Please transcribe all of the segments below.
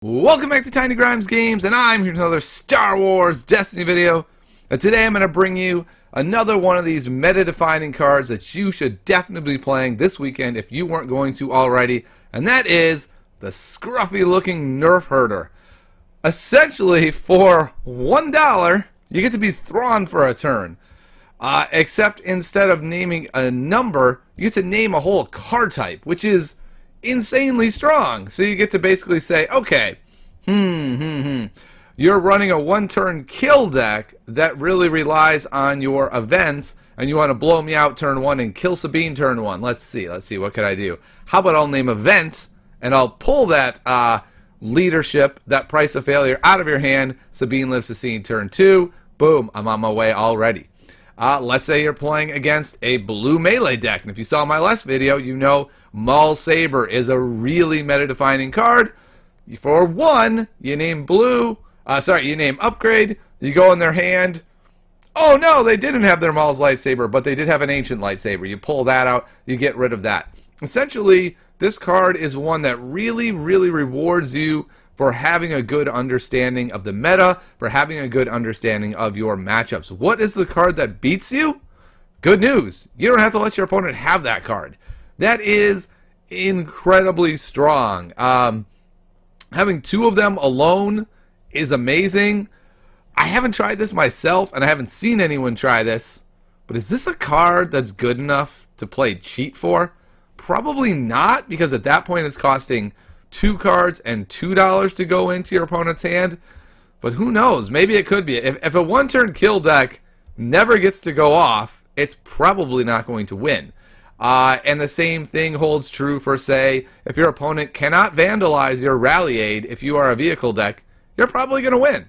Welcome back to Tiny Grimes Games, and I'm here with another Star Wars Destiny video. And today I'm going to bring you another one of these meta-defining cards that you should definitely be playing this weekend if you weren't going to already, and that is the scruffy-looking Nerf herder. Essentially, for $1, you get to be Thrawn for a turn. Except instead of naming a number, you get to name a whole card type, which is insanely strong. So you get to basically say, okay, you're running a one-turn kill deck that really relies on your events, and you want to blow me out turn 1 and kill Sabine turn 1. Let's see, what could I do? How about I'll name events, and I'll pull that leadership, that price of failure, out of your hand. Sabine lives to see turn 2. Boom, I'm on my way already. Let's say you're playing against a blue melee deck, and if you saw my last video, you know Maul Saber is a really meta-defining card. For 1, you name blue, you name upgrade, you go in their hand. Oh no, they didn't have their Maul's lightsaber, but they did have an ancient lightsaber. You pull that out, you get rid of that. Essentially, this card is one that really rewards you for having a good understanding of the meta, for having a good understanding of your matchups. What is the card that beats you? Good news. You don't have to let your opponent have that card. That is incredibly strong. Having 2 of them alone is amazing. I haven't tried this myself, and I haven't seen anyone try this, but is this a card that's good enough to play cheat for? Probably not, because at that point it's costing 2 cards and $2 to go into your opponent's hand. But who knows? Maybe it could be. If a one-turn kill deck never gets to go off, it's probably not going to win. And the same thing holds true for, say, if your opponent cannot vandalize your rally aid if you are a vehicle deck, you're probably going to win.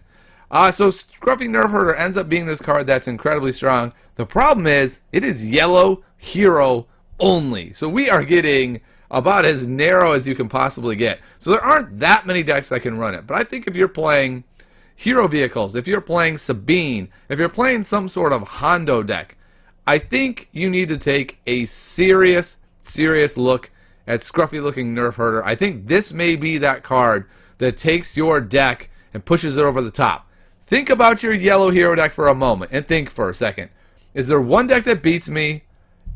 So Scruffy Nerf Herder ends up being this card that's incredibly strong. The problem is, it is yellow hero only. So we are getting about as narrow as you can possibly get. So there aren't that many decks that can run it. But I think if you're playing hero vehicles, if you're playing Sabine, if you're playing some sort of Hondo deck, I think you need to take a serious look at scruffy looking Nerf herder. I think this may be that card that takes your deck and pushes it over the top. Think about your yellow hero deck for a moment and think for a second. Is there one deck that beats me?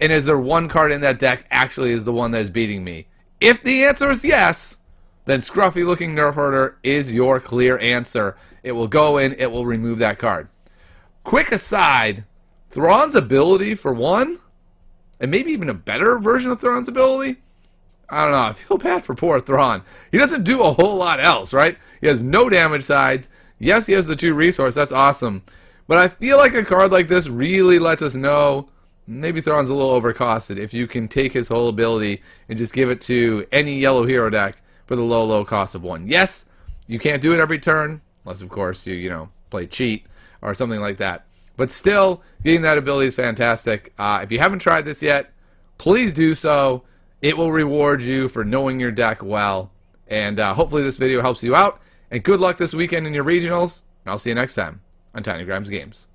And is there one card in that deck actually is the one that is beating me? If the answer is yes, then scruffy looking Nerf herder is your clear answer. It will go in, it will remove that card. Quick aside, Thrawn's ability for 1, and maybe even a better version of Thrawn's ability, I don't know, I feel bad for poor Thrawn. He doesn't do a whole lot else, right? He has no damage sides. Yes, he has the 2 resource, that's awesome. But I feel like a card like this really lets us know maybe Thrawn's a little overcosted if you can take his whole ability and just give it to any yellow hero deck for the low cost of 1. Yes, you can't do it every turn, unless of course you play cheat or something like that. But still, getting that ability is fantastic. If you haven't tried this yet, please do so. It will reward you for knowing your deck well. And hopefully this video helps you out. And good luck this weekend in your regionals. And I'll see you next time on Tiny Grimes Games.